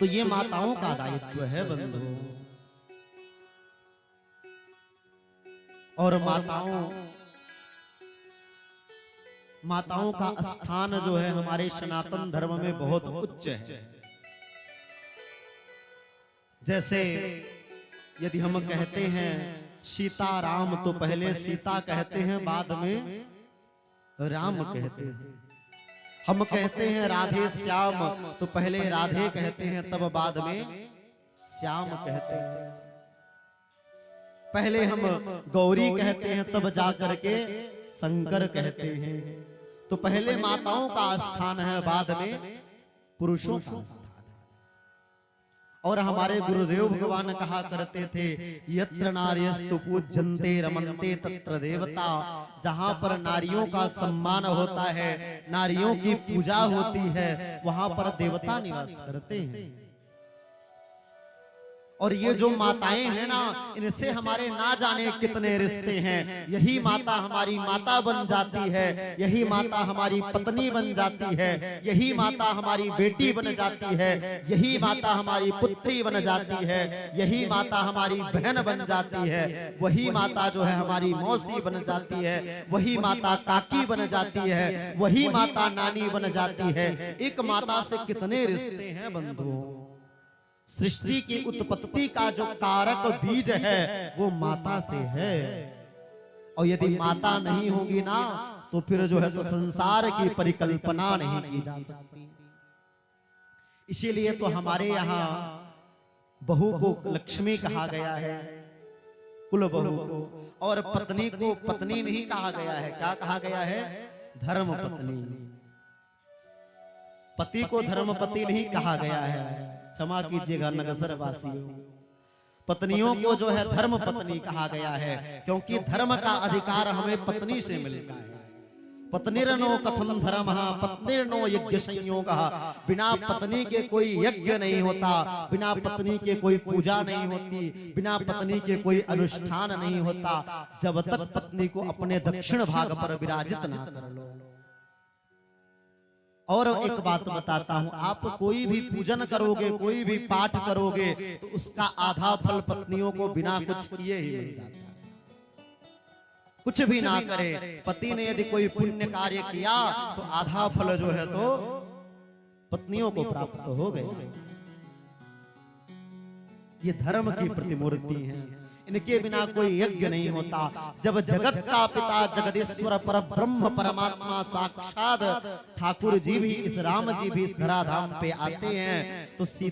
तो ये माताओं का दायित्व है बंधु। और माताओं का स्थान जो है हमारे सनातन धर्म में बहुत उच्च है। जैसे यदि हम कहते हैं सीता राम, तो पहले सीता कहते हैं, बाद में राम कहते हैं। हम कहते हैं राधे श्याम, तो पहले राधे कहते हैं, तब बाद में श्याम कहते हैं। पहले हम गौरी कहते हैं, तब जाकर के शंकर कहते हैं। तो पहले माताओं का स्थान है, बाद में पुरुषों का स्थान है। और हमारे गुरुदेव भगवान कहा करते थे, यत्र नार्यस्तु पूज्यन्ते रमन्ते तत्र देवता। जहां पर नारियों का सम्मान होता है, नारियों की पूजा होती है, वहां पर देवता निवास करते हैं। और ये जो माताएं हैं ना, इनसे हमारे ना जाने कितने रिश्ते हैं। यही माता हमारी माता बन जाती है, यही माता हमारी पत्नी बन जाती है, यही माता हमारी बेटी बन जाती है, यही माता हमारी पुत्री बन जाती है, यही माता हमारी बहन बन जाती है, वही माता जो है हमारी मौसी बन जाती है, वही माता काकी बन जाती है, वही माता नानी बन जाती है। एक माता से कितने रिश्ते हैं बंधुओं। सृष्टि की उत्पत्ति का जो कारक बीज है वो माता से है। और यदि माता नहीं होगी ना, तो फिर जो है तो संसार की परिकल्पना नहीं की जा सकती। इसीलिए तो हमारे यहाँ बहू को लक्ष्मी कहा गया है, कुल बहू को। और पत्नी को पत्नी नहीं कहा गया है, क्या कहा गया है? धर्म पत्नी। पति को धर्मपति नहीं कहा गया है, क्षमा कीजिएगा नगसर वासियों। पत्नियों को जो है धर्म पत्नी कहा गया है, क्योंकि धर्म का अधिकार हमें पत्नी से मिलता है। पत्नीरनो कथम धर्मः पत्नीर्नो यज्ञ संयोगः। बिना पत्नी के कोई यज्ञ नहीं होता, बिना पत्नी के कोई पूजा नहीं होती, बिना पत्नी के कोई अनुष्ठान नहीं होता, जब तक पत्नी को अपने दक्षिण भाग पर विराजित ना कर लो। और एक बात बताता हूं, आप कोई भी पूजन करोगे, कोई भी पाठ करोगे, तो उसका आधा फल पत्नियों को बिना कुछ किए ही मिल जाता है। कुछ भी ना करे, पति ने यदि कोई पुण्य कार्य किया तो आधा फल जो है तो पत्नियों को प्राप्त हो गए। ये धर्म की प्रतिमूर्ति है, इनके बिना कोई यज्ञ नहीं होता। जब जगत का पिता जगदीश्वर पर ब्रह्म परमात्मा साक्षात ठाकुर जी भी, इस राम जी भी इस धराधाम पे आते हैं, तो सीता